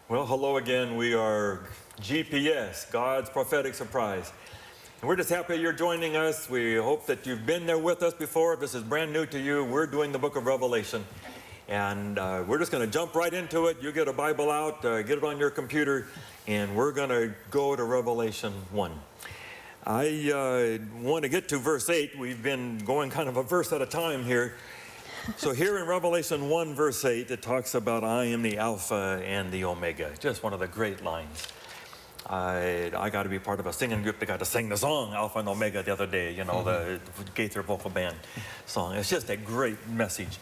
Well, hello again. We are GPS, God's Prophetic Surprise. And we're just happy you're joining us. We hope that you've been there with us before. If this is brand new to you, we're doing the book of Revelation. And we're just going to jump right into it. You get a Bible out, get it on your computer, and we're going to go to Revelation 1. I want to get to verse 8. We've been going kind of a verse at a time here. So here in Revelation 1, verse 8, it talks about, I am the Alpha and the Omega. Just one of the great lines. I got to be part of a singing group that got to sing the song, Alpha and Omega, the other day, the Gaither Vocal Band song. It's just a great message.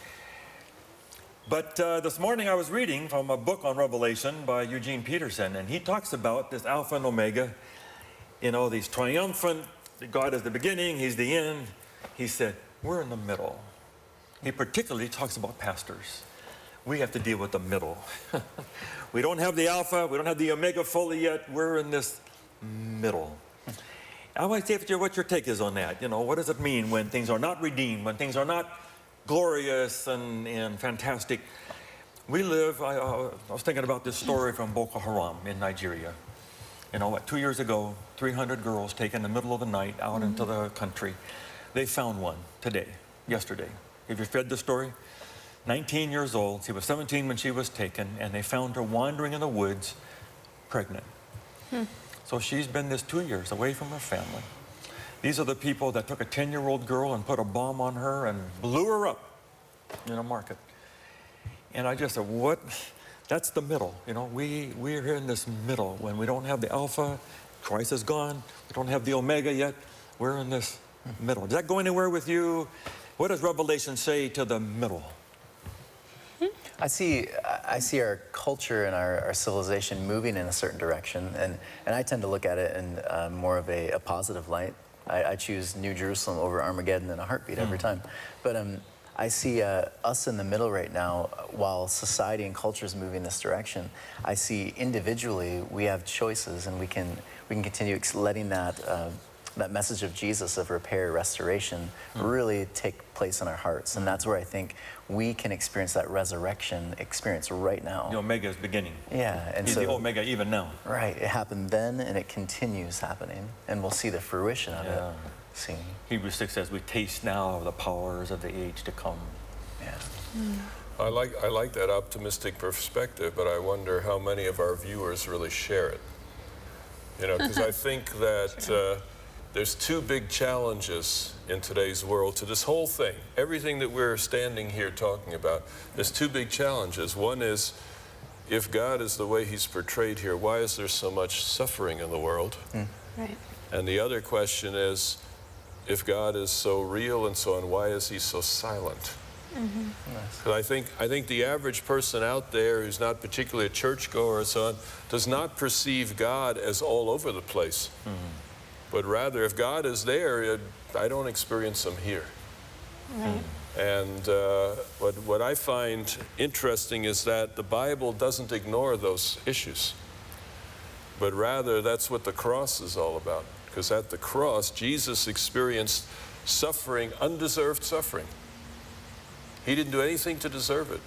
But this morning I was reading from a book on Revelation by Eugene Peterson, and he talks about this Alpha and Omega, these triumphant, God is the beginning, He's the end. He said, we're in the middle. He particularly talks about pastors. We have to deal with the middle. We don't have the Alpha, we don't have the Omega fully yet. We're in this middle. I want to see what your take is on that. What does it mean when things are not redeemed, when things are not glorious and fantastic? We live, I was thinking about this story from Boko Haram in Nigeria. 2 years ago, 300 girls taken in the middle of the night out into the country. They found one yesterday. Have you read the story? 19 years old. She was 17 when she was taken, and they found her wandering in the woods, pregnant. So she's been this 2 years away from her family. These are the people that took a 10-year-old girl and put a bomb on her and blew her up in a market. And I just said, what? That's the middle. We're here in this middle when we don't have the Alpha, Christ is gone, we don't have the Omega yet. We're in this middle. Does that go anywhere with you? What does Revelation say to the middle? I see our culture and our civilization moving in a certain direction, and I tend to look at it in more of a positive light. I choose New Jerusalem over Armageddon in a heartbeat every time. But I see us in the middle right now. While society and culture is moving this direction, I see individually we have choices, and we can continue letting that message of Jesus, of repair, restoration, really take place in our hearts. And that's where I think we can experience that resurrection experience right now. The Omega is beginning. Yeah. And He's so, the Omega even now. Right. It happened then, and it continues happening. And we'll see the fruition of it soon. Hebrews 6 says, we taste now of the powers of the age to come. Yeah. I like that optimistic perspective, but I wonder how many of our viewers really share it. Because I think that there's two big challenges in today's world to this whole thing. Everything that we're standing here talking about, there's two big challenges. One is, if God is the way He's portrayed here, why is there so much suffering in the world? Right. And the other question is, if God is so real and so on, why is He so silent? Because I think the average person out there who's not particularly a churchgoer or so on does not perceive God as all over the place. But rather, if God is there, I don't experience Him here. Right. And what I find interesting is that the Bible doesn't ignore those issues. But rather, that's what the cross is all about. Because at the cross, Jesus experienced suffering, undeserved suffering. He didn't do anything to deserve it.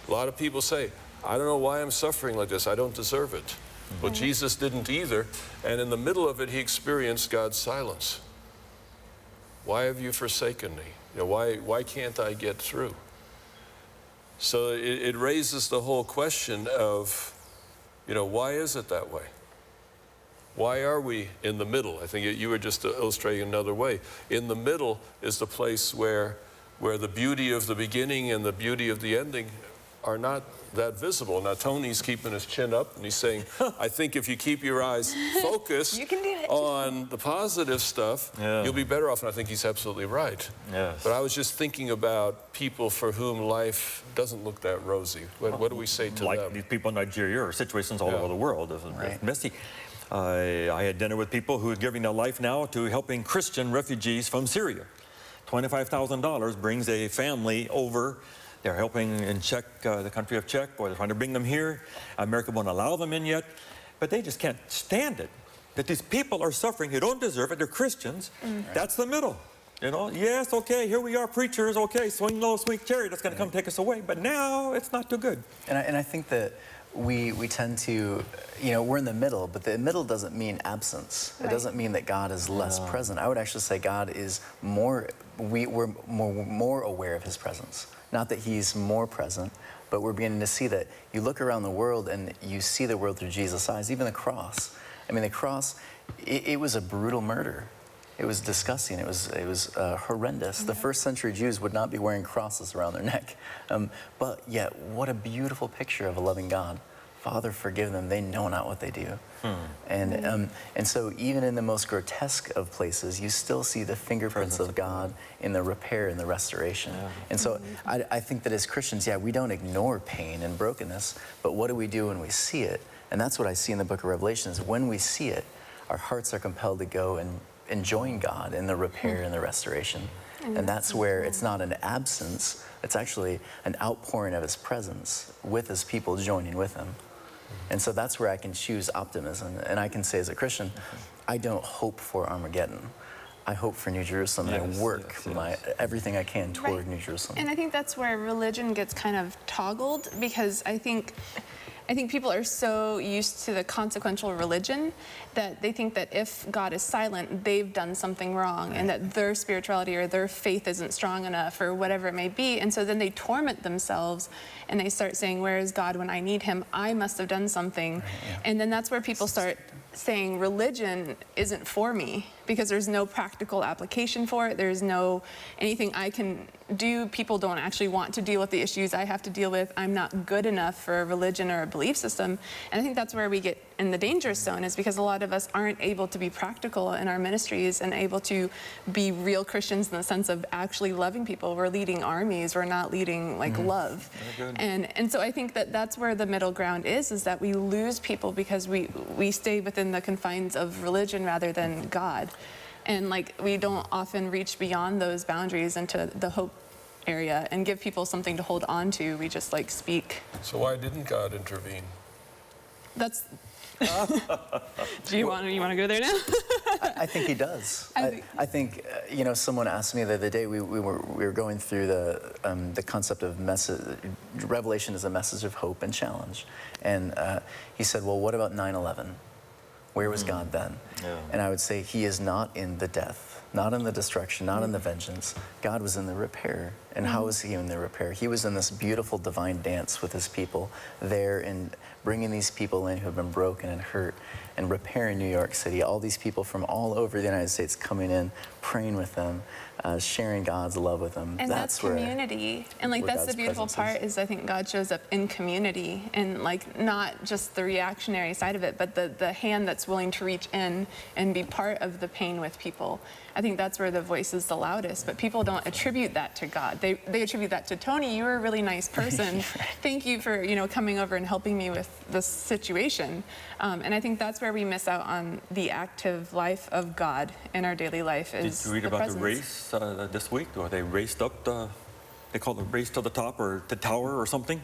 A lot of people say, I don't know why I'm suffering like this. I don't deserve it. Well, Jesus didn't either, and in the middle of it, He experienced God's silence. Why have you forsaken me? Why can't I get through? So it raises the whole question of, why is it that way? Why are we in the middle? I think you were just illustrating another way. In the middle is the place where the beauty of the beginning and the beauty of the ending are not that visible. Now, Tony's keeping his chin up, and he's saying, I think if you keep your eyes focused on the positive stuff, you'll be better off. And I think he's absolutely right. Yes. But I was just thinking about people for whom life doesn't look that rosy. What do we say to them? Like these people in Nigeria or situations all over the world. It's messy. I had dinner with people who are giving their life now to helping Christian refugees from Syria. $25,000 brings a family over. They're helping in Czech, the country of Czech, or they're trying to bring them here. America won't allow them in yet, but they just can't stand it. That these people are suffering who don't deserve it. They're Christians. That's the middle. Yes, okay, here we are, preachers, okay, swing low, sweet chariot, that's going to come take us away. But now it's not too good. And I think that we tend to, we're in the middle, but the middle doesn't mean absence. It doesn't mean that God is less present. I would actually say God is we're more aware of his presence. Not that he's more present, but we're beginning to see that you look around the world and you see the world through Jesus' eyes, even the cross. I mean, the cross, it was a brutal murder. It was disgusting. It was horrendous. The first century Jews would not be wearing crosses around their neck. But yet, what a beautiful picture of a loving God. Father, forgive them. They know not what they do. And so even in the most grotesque of places, you still see the fingerprints of God in the repair and the restoration. And so I think that as Christians, we don't ignore pain and brokenness, but what do we do when we see it? And that's what I see in the book of Revelation, is when we see it, our hearts are compelled to go and join God in the repair and the restoration. And that's where it's not an absence, it's actually an outpouring of his presence with his people joining with him. And so that's where I can choose optimism. And I can say as a Christian, I don't hope for Armageddon. I hope for New Jerusalem, and I work everything I can toward New Jerusalem. And I think that's where religion gets kind of toggled, because I think people are so used to the consequential religion that they think that if God is silent, they've done something wrong, and that their spirituality or their faith isn't strong enough, or whatever it may be. And so then they torment themselves and they start saying, where is God when I need him? I must have done something. And then that's where people start saying religion isn't for me, because there's no practical application for it. There's no anything I can do. People don't actually want to deal with the issues I have to deal with. I'm not good enough for a religion or a belief system. And I think that's where we get in the danger zone, is because a lot of us aren't able to be practical in our ministries and able to be real Christians in the sense of actually loving people. We're leading armies. We're not leading love. And so I think that that's where the middle ground is that we lose people because we stay within the confines of religion rather than God. And we don't often reach beyond those boundaries into the hope area and give people something to hold on to. We just speak. So why didn't God intervene? That's do you want to go there now? I think he does. I think someone asked me the other day, we were going through the concept of Revelation as a message of hope and challenge. And he said, well, what about 9/11? Where was God then? And I would say he is not in the death, not in the destruction, not in the vengeance. God was in the repair. And how was he in the repair? He was in this beautiful divine dance with his people there, and bringing these people in who have been broken and hurt, and repairing New York City. All these people from all over the United States coming in, praying with them, sharing God's love with them. And that's community. And that's the beautiful part is I think God shows up in community, and not just the reactionary side of it, but the hand that's willing to reach in and be part of the pain with people. I think that's where the voice is the loudest, but people don't attribute that to God. They attribute that to Tony. You were a really nice person. Thank you for coming over and helping me with this situation. And I think that's where we miss out on the active life of God in our daily life. Is Did you read the about presence. the race this week? Or they raced up they call it race to the top or the tower or something?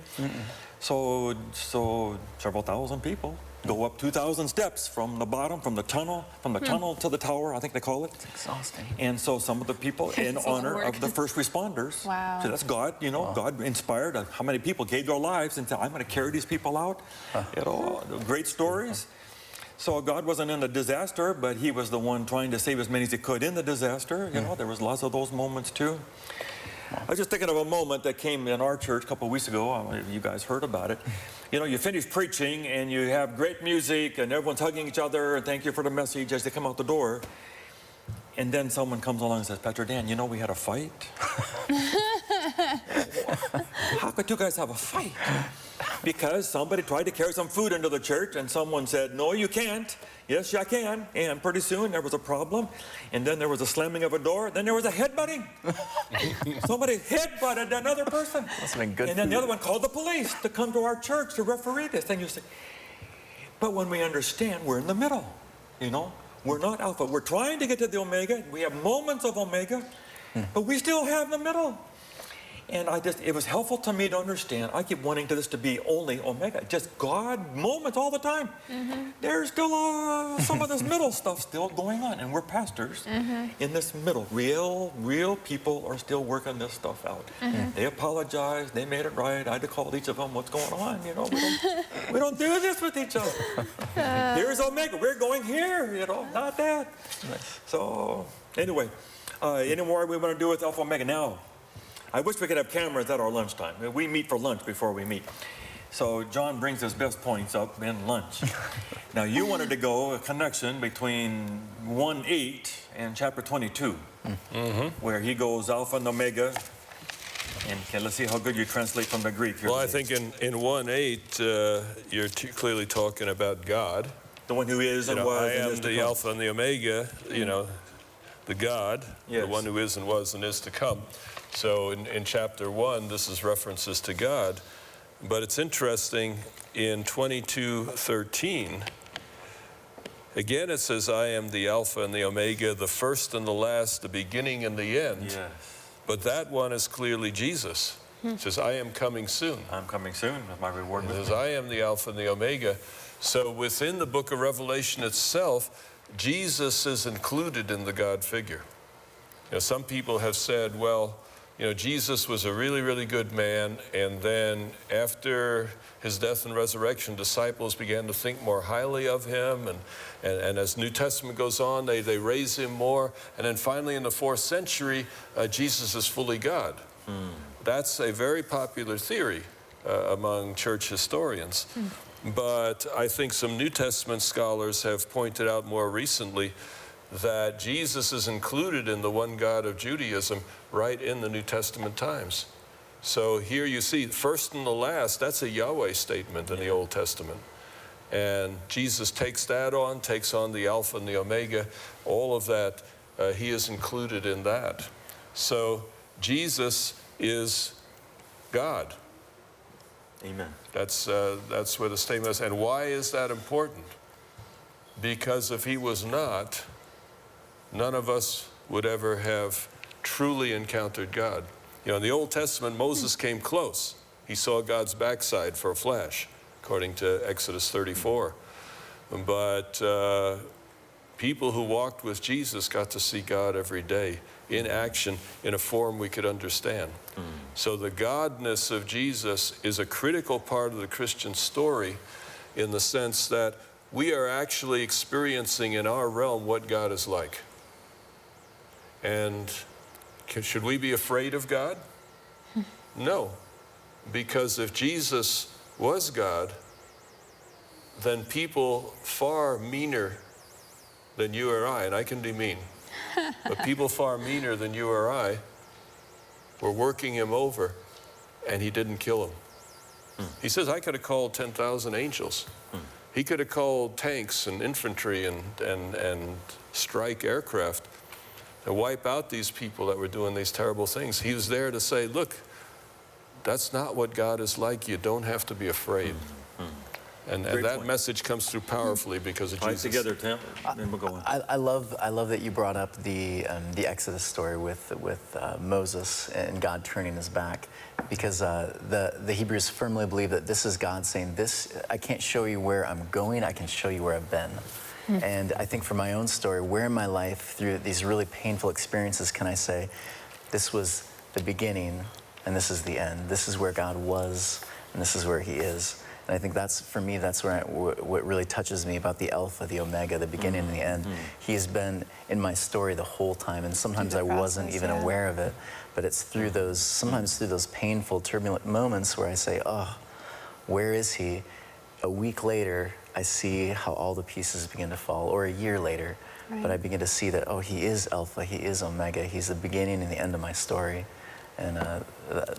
So several thousand people go up 2,000 steps from the bottom, from the tunnel to the tower, I think they call it. It's exhausting. And so some of the people in honor of the first responders. Wow. So that's God, God inspired how many people gave their lives and said, I'm going to carry these people out. Great stories. So God wasn't in the disaster, but he was the one trying to save as many as he could in the disaster. There was lots of those moments too. I was just thinking of a moment that came in our church a couple of weeks ago. I don't know if you guys heard about it. You finish preaching and you have great music and everyone's hugging each other and thank you for the message as they come out the door. And then someone comes along and says, Pastor Dan, we had a fight. How could you guys have a fight? Because somebody tried to carry some food into the church and someone said, no, you can't. Yes, I can. And pretty soon there was a problem. And then there was a slamming of a door. Then there was a headbutting. Somebody headbutted another person. That's been good. And then the other one called the police to come to our church to referee this. Then you say, but when we understand, we're in the middle. We're not alpha. We're trying to get to the omega. We have moments of omega, but we still have the middle. And it was helpful to me to understand. I keep wanting this to be only Omega, just God moments all the time. There's still some of this middle stuff still going on, and we're pastors in this middle. Real people are still working this stuff out. They apologized, they made it right. I had to call each of them, what's going on? You know, we don't do this with each other. Here's Omega, we're going here, you know, not that. Nice. So anyway, any more we want to do with Alpha Omega now? I wish we could have cameras at our lunchtime. We meet for lunch before we meet. So John brings his best points up in lunch. Now you wanted to go a connection between 1:8 and chapter 22, where he goes Alpha and Omega. And let's see how good you translate from the Greek here. Well, I think in 1:8, you're clearly talking about God. The one who is and was I and am is to the come. Alpha and the Omega, you know, the God, Yes. the one who is and was and is to come. So in chapter 1, this is references to God. But it's interesting, in 22:13, again it says, I am the Alpha and the Omega, the first and the last, the beginning and the end. Yes. But that one is clearly Jesus. It says, I am coming soon. I'm coming soon with my reward. It With says, me. I am the Alpha and the Omega. So within the book of Revelation itself, Jesus is included in the God figure. You know, some people have said, well, you know, Jesus was a really, really good man, and then after his death and resurrection, disciples began to think more highly of him, and as New Testament goes on, they raise him more, and then finally in the 4th century, Jesus is fully God. That's a very popular theory among church historians. But I think some New Testament scholars have pointed out more recently that Jesus is included in the one God of Judaism right in the New Testament times. So here you see, first and the last, that's a Yahweh statement in the Old Testament. And Jesus takes on the Alpha and the Omega, all of that, he is included in that. So Jesus is God. Amen. That's where the statement is. And why is that important? Because if he was not, none of us would ever have truly encountered God. You know, in the Old Testament, Moses came close. He saw God's backside for a flash, according to Exodus 34. But people who walked with Jesus got to see God every day in action, in a form we could understand. So the godness of Jesus is a critical part of the Christian story, in the sense that we are actually experiencing in our realm what God is like. And should we be afraid of God? No, because if Jesus was God, then people far meaner than you or I, and I can be mean, but people far meaner than you or I were working him over, and he didn't kill him. He says, I could have called 10,000 angels. He could have called tanks and infantry and strike aircraft to wipe out these people that were doing these terrible things. He was there to say, look, that's not what God is like. You don't have to be afraid. And that point. message comes through powerfully because of All right, Jesus. together, Tim. Then we'll go on. I love that you brought up the Exodus story with Moses and God turning his back, because the Hebrews firmly believe that this is God saying, "This I can't show you where I'm going. I can show you where I've been." And I think for my own story, where in my life through these really painful experiences can I say, this was the beginning and this is the end. This is where God was and this is where he is. And I think that's, for me, that's where what really touches me about the Alpha, the Omega, the beginning and the end. He's been in my story the whole time, and sometimes I wasn't even aware of it. But it's through those, sometimes through those painful, turbulent moments where I say, oh, where is he? A week later, I see how all the pieces begin to fall, or a year later. Right. But I begin to see that, oh, he is Alpha, he is Omega, he's the beginning and the end of my story. And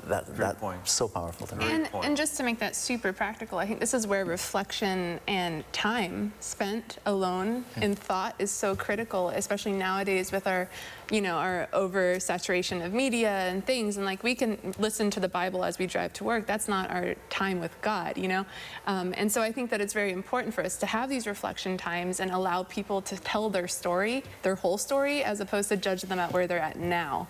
that's so powerful to me. And just to make that super practical, I think this is where reflection and time spent alone in thought is so critical, especially nowadays with our, our oversaturation of media and things. And like, we can listen to the Bible as we drive to work. That's not our time with God, And so I think that it's very important for us to have these reflection times and allow people to tell their story, their whole story, as opposed to judge them at where they're at now.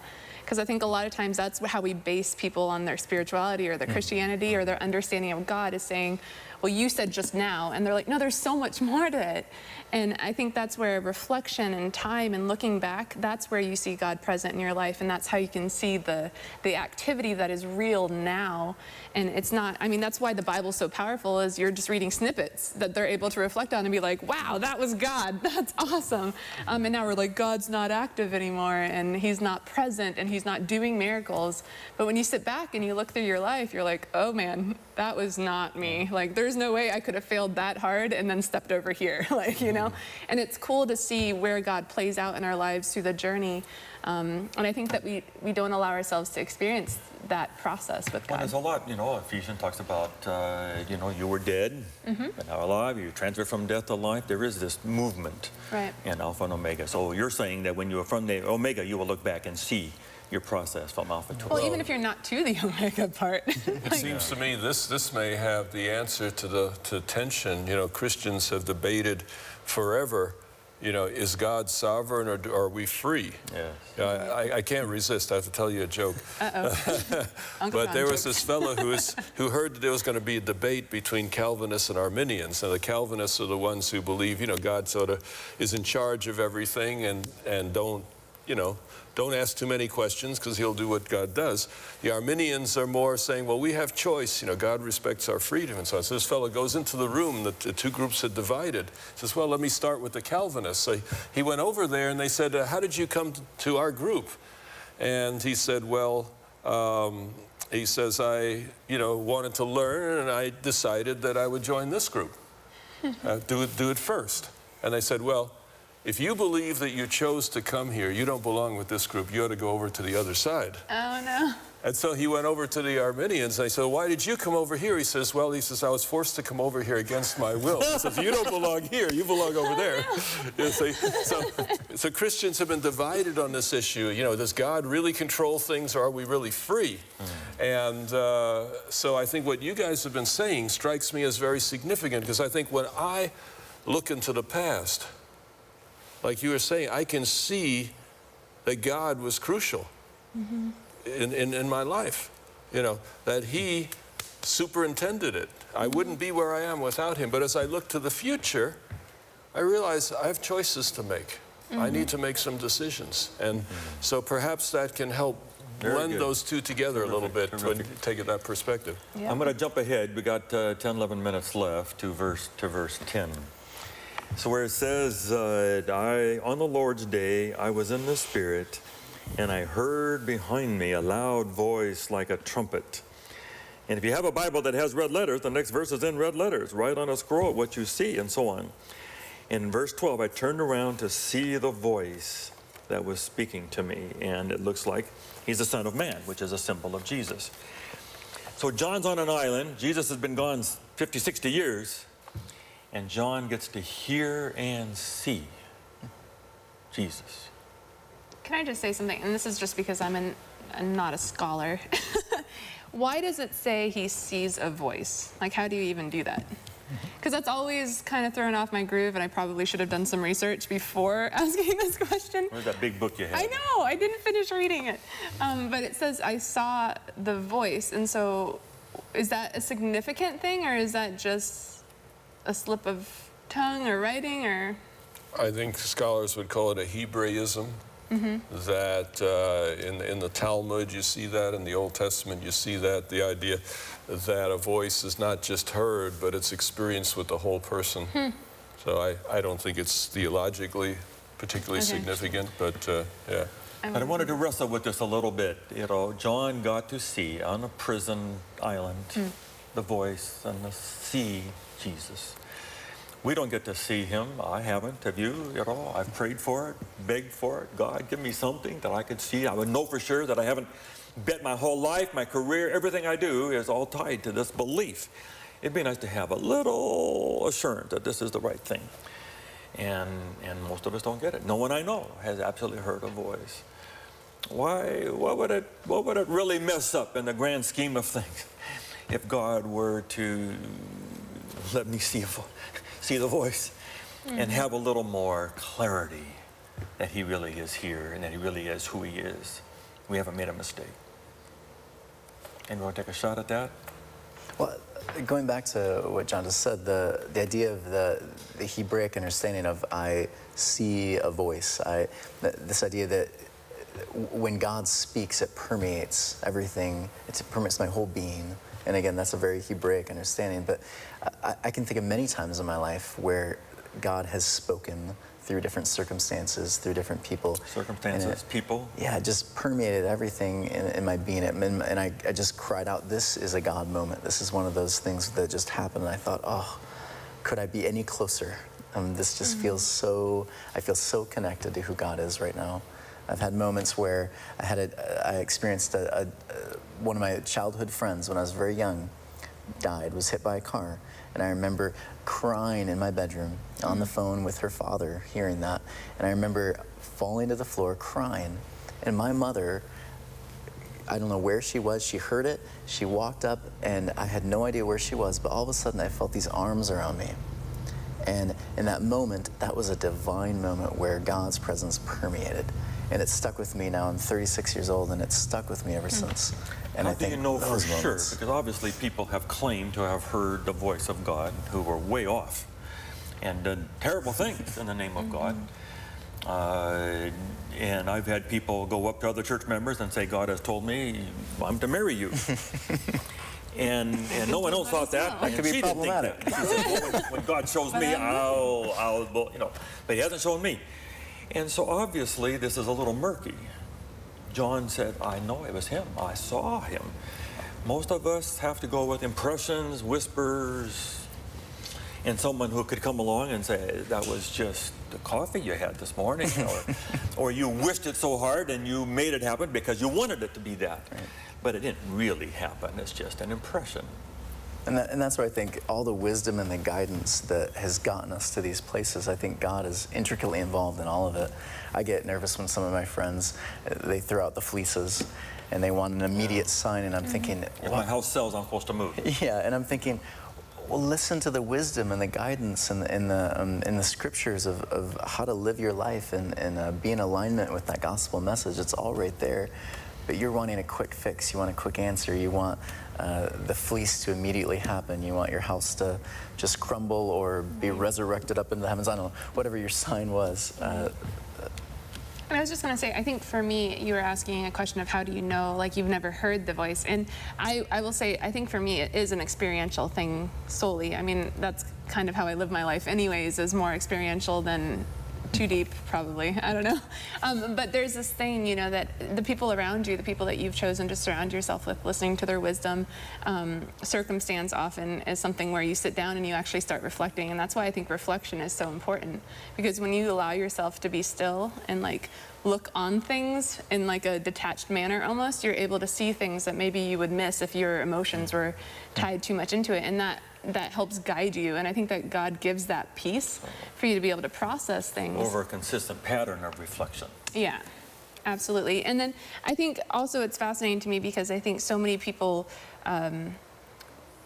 Because I think a lot of times that's how we base people on their spirituality or their Christianity or their understanding of God, is saying, well, you said just now. And they're like, no, there's so much more to it. And I think that's where reflection and time and looking back, that's where you see God present in your life. And that's how you can see the activity that is real now. And it's not, I mean, that's why the Bible's so powerful, is you're just reading snippets that they're able to reflect on and be like, wow, that was God. That's awesome. And now we're like, God's not active anymore, and he's not present, and he's not doing miracles. But when you sit back and you look through your life, you're like, oh man, that was not me. Like, there's no way I could have failed that hard and then stepped over here, like, you know? And it's cool to see where God plays out in our lives through the journey. And I think that we don't allow ourselves to experience that process with Well, God. there's a lot, you know, Ephesians talks about, you know, you were dead, but now alive, you transferred from death to life. There is this movement Right. in Alpha and Omega. So you're saying that when you are from the Omega, you will look back and see your process from Alpha to Well, Omega. even if you're not to the Omega part. It seems to me this may have the answer to tension. You know, Christians have debated forever, you know, is God sovereign or are we free? Yes. I can't resist. I have to tell you a joke. But there was this fellow who heard that there was going to be a debate between Calvinists and Arminians. Now, the Calvinists are the ones who believe, you know, God sort of is in charge of everything and don't, you know, don't ask too many questions because he'll do what God does. The Arminians are more saying, well, we have choice. You know, God respects our freedom and so on. So this fellow goes into the room that the two groups had divided. He says, well, let me start with the Calvinists. So he went over there and they said, how did you come to our group? And he said, well, he says, I, you know, wanted to learn and I decided that I would join this group. Do it first. And they said, well, if you believe that you chose to come here, you don't belong with this group. You ought to go over to the other side. Oh, no. And so he went over to the Arminians. And they said, why did you come over here? He says, well, I was forced to come over here against my will. He says, you don't belong here. You belong over there. You see? So Christians have been divided on this issue. You know, does God really control things, or are we really free? And so I think what you guys have been saying strikes me as very significant, because I think when I look into the past, like you were saying, I can see that God was crucial in my life, you know, that he superintended it. I wouldn't be where I am without him. But as I look to the future, I realize I have choices to make. I need to make some decisions. And so perhaps that can help blend those two together a little bit when you take it that perspective. Yeah. I'm going to jump ahead. We got 10, 11 minutes left to verse 10. So where it says, on the Lord's day, I was in the Spirit, and I heard behind me a loud voice like a trumpet. And if you have a Bible that has red letters, the next verse is in red letters, right on a scroll, what you see, and so on. In verse 12, I turned around to see the voice that was speaking to me, and it looks like he's the Son of Man, which is a symbol of Jesus. So John's on an island. Jesus has been gone 50, 60 years. And John gets to hear and see Jesus. Can I just say something? And this is just because I'm not a scholar. Why does it say he sees a voice? Like, how do you even do that? Because that's always kind of thrown off my groove, and I probably should have done some research before asking this question. Where's that big book you have? I know, I didn't finish reading it. But it says, I saw the voice. And so is that a significant thing, or is that just a slip of tongue or writing, or? I think scholars would call it a Hebraism. That in the Talmud you see that, in the Old Testament you see that, the idea that a voice is not just heard, but it's experienced with the whole person. So I don't think it's theologically particularly significant, but yeah. But I wanted to wrestle with this a little bit. You know, John got to see on a prison island the voice and to see Jesus. We don't get to see him. I haven't. Have you? You know, I've prayed for it, begged for it. God, give me something that I could see. I would know for sure that I haven't bet my whole life, my career, everything I do is all tied to this belief. It'd be nice to have a little assurance that this is the right thing. And most of us don't get it. No one I know has absolutely heard a voice. Why? What would it really mess up in the grand scheme of things if God were to let me see the voice and have a little more clarity that he really is here and that he really is who he is? we haven't made a mistake. And we'll take a shot at that. Well, going back to what John just said, the idea of the Hebraic understanding of I see a voice, this idea that when God speaks, it permeates everything, it permeates my whole being. And again, that's a very Hebraic understanding, but I can think of many times in my life where God has spoken through different circumstances, through different people. Circumstances, people. Yeah, it just permeated everything in my being. And I just cried out, this is a God moment. This is one of those things that just happened. And I thought, oh, could I be any closer? This just feels so, I feel so connected to who God is right now. I've had moments where I experienced one of my childhood friends when I was very young, died, was hit by a car. And I remember crying in my bedroom on the phone with her father, hearing that. And I remember falling to the floor crying. And my mother, I don't know where she was, she heard it, she walked up, and I had no idea where she was, but all of a sudden I felt these arms around me. And in that moment, that was a divine moment where God's presence permeated. And it stuck with me now. I'm 36 years old, and it's stuck with me ever since. And How I think do you know for those sure? moments- Because obviously people have claimed to have heard the voice of God who were way off and done terrible things in the name of God. And I've had people go up to other church members and say, God has told me I'm to marry you. And no one else thought that. That could be She didn't think problematic. that. She said, well, when God shows me, I'll, you know, but he hasn't shown me. And so obviously this is a little murky. John said, I know it was him. I saw him. Most of us have to go with impressions, whispers, and someone who could come along and say, that was just the coffee you had this morning, or you wished it so hard and you made it happen because you wanted it to be that. Right. But it didn't really happen. It's just an impression. And that's where I think all the wisdom and the guidance that has gotten us to these places, I think God is intricately involved in all of it. I get nervous when some of my friends, they throw out the fleeces and they want an immediate sign, and I'm thinking, if my house sells, I'm supposed to move. Yeah, and I'm thinking, well, listen to the wisdom and the guidance and the scriptures of how to live your life and be in alignment with that gospel message. It's all right there. But you're wanting a quick fix. You want a quick answer. You want the fleece to immediately happen. You want your house to just crumble or be resurrected up into the heavens. I don't know, whatever your sign was. And I was just going to say, I think for me, you were asking a question of how do you know, like you've never heard the voice. And I will say, I think for me, it is an experiential thing solely. I mean, that's kind of how I live my life anyways, is more experiential than too deep, probably. I don't know. But there's this thing, you know, that the people around you, the people that you've chosen to surround yourself with, listening to their wisdom, circumstance often is something where you sit down and you actually start reflecting. And that's why I think reflection is so important. Because when you allow yourself to be still and like look on things in like a detached manner almost, you're able to see things that maybe you would miss if your emotions were tied too much into it. And that helps guide you, and I think that God gives that peace for you to be able to process things. Over a consistent pattern of reflection. Yeah, absolutely. And then I think also it's fascinating to me because I think so many people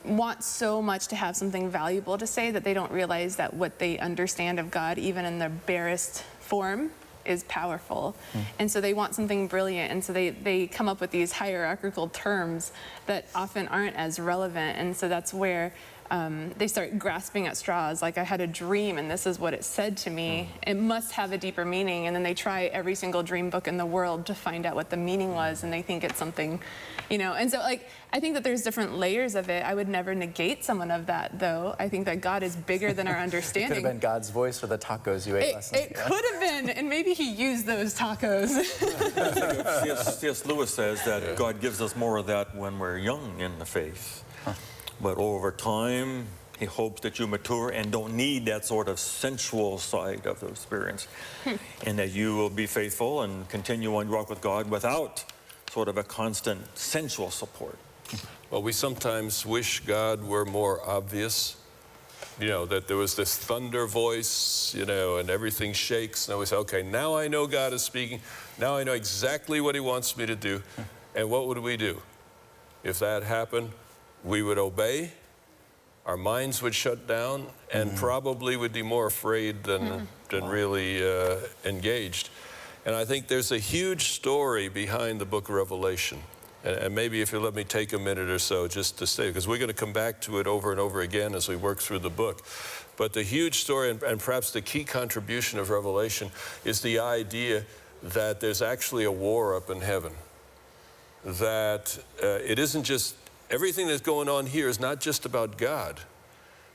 want so much to have something valuable to say that they don't realize that what they understand of God, even in their barest form, is powerful. And so they want something brilliant, and so they come up with these hierarchical terms that often aren't as relevant, and so that's where they start grasping at straws, like I had a dream and this is what it said to me. It must have a deeper meaning, and then they try every single dream book in the world to find out what the meaning was, and they think it's something, you know. And so like I think that there's different layers of it. I would never negate someone of that, though. I think that God is bigger than our understanding. It could have been God's voice or the tacos you ate last night. It could have been, and maybe he used those tacos. C.S. Lewis says that God gives us more of that when we're young in the faith. But over time, he hopes that you mature and don't need that sort of sensual side of the experience. And that you will be faithful and continue on your walk with God without sort of a constant sensual support. Well, we sometimes wish God were more obvious. You know, that there was this thunder voice, you know, and everything shakes. And we say, okay, now I know God is speaking. Now I know exactly what he wants me to do. And what would we do? If that happened, we would obey, our minds would shut down, and probably would be more afraid than really engaged. And I think there's a huge story behind the book of Revelation. And maybe if you let me take a minute or so just to say, because we're going to come back to it over and over again as we work through the book. But the huge story, and perhaps the key contribution of Revelation, is the idea that there's actually a war up in heaven. That it isn't just, everything that's going on here is not just about God,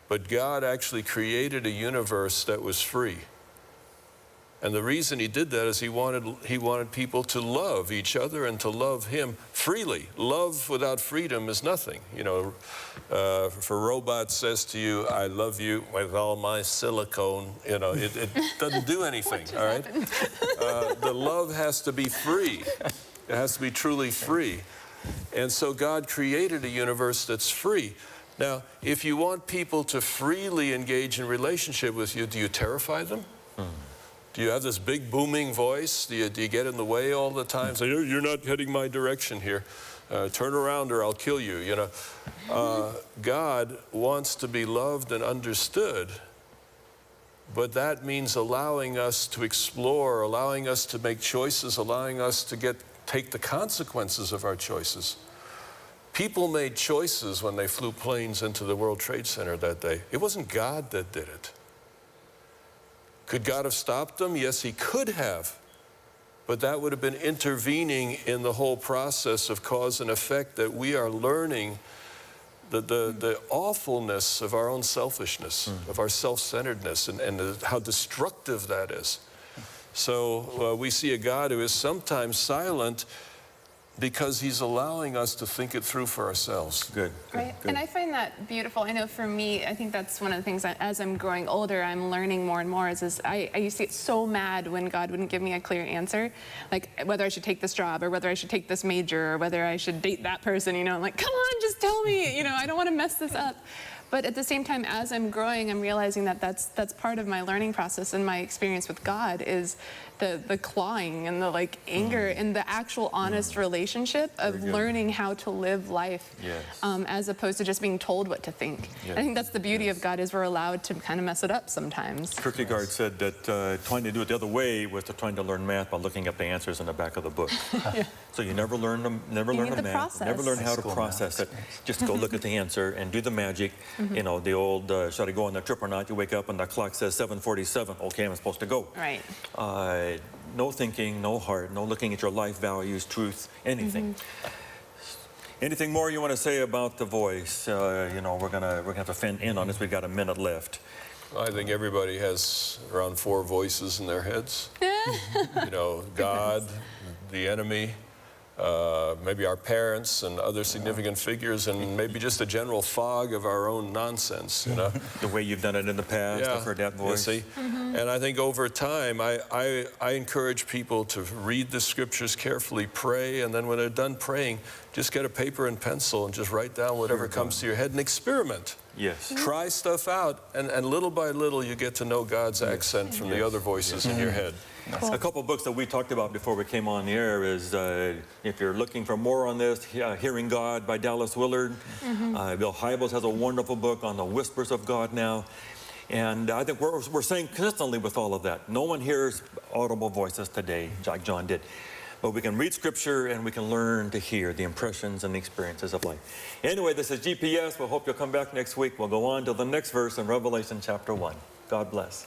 but God actually created a universe that was free. And the reason he did that is he wanted people to love each other and to love him freely. Love without freedom is nothing. You know, if a robot says to you, I love you with all my silicone, you know, it doesn't do anything, all right? The love has to be free. It has to be truly free. And so God created a universe that's free. Now, if you want people to freely engage in relationship with you, do you terrify them? Do you have this big booming voice? Do you get in the way all the time? Say, you're not heading my direction here. Turn around or I'll kill you, you know. God wants to be loved and understood, but that means allowing us to explore, allowing us to make choices, allowing us to take the consequences of our choices. People made choices when they flew planes into the World Trade Center that day. It wasn't God that did it. Could God have stopped them? Yes, he could have. But that would have been intervening in the whole process of cause and effect, that we are learning the awfulness of our own selfishness, of our self-centeredness, and how destructive that is. So we see a God who is sometimes silent because he's allowing us to think it through for ourselves. Good. Right. And I find that beautiful. I know for me, I think that's one of the things that as I'm growing older, I'm learning more and more is I used to get so mad when God wouldn't give me a clear answer, like whether I should take this job or whether I should take this major or whether I should date that person, you know, I'm like, come on, just tell me, you know, I don't want to mess this up. But at the same time, as I'm growing, I'm realizing that that's part of my learning process, and my experience with God is the clawing and the like anger and the actual honest relationship of learning how to live life, as opposed to just being told what to think. I think that's the beauty of God, is we're allowed to kind of mess it up sometimes. Kierkegaard said that trying to do it the other way was trying to learn math by looking at the answers in the back of the book. So you never learn the math, process. never learn how to process it. Just go look at the answer and do the magic. You know, the old, should I go on the trip or not? You wake up and the clock says 7:47. Okay, I'm supposed to go. Right. No thinking, no heart, no looking at your life values, truth, anything. Anything more you want to say about the voice? You know, we're gonna have to fan in on this. We've got a minute left. I think everybody has around 4 voices in their heads. You know, God, the enemy, maybe our parents and other significant figures, and maybe just a general fog of our own nonsense, you know. The way you've done it in the past, I've heard that voice. You see? And I think over time, I encourage people to read the scriptures carefully, pray, and then when they're done praying, just get a paper and pencil and just write down whatever comes to your head and experiment. Yes. Try stuff out, and little by little you get to know God's accent from the other voices in your head. Cool. A couple of books that we talked about before we came on the air is, if you're looking for more on this, Hearing God by Dallas Willard. Bill Hybels has a wonderful book on the whispers of God now. And I think we're saying consistently with all of that, no one hears audible voices today, like John did. But we can read Scripture and we can learn to hear the impressions and the experiences of life. Anyway, this is GPS. We'll hope you'll come back next week. We'll go on to the next verse in Revelation chapter 1. God bless.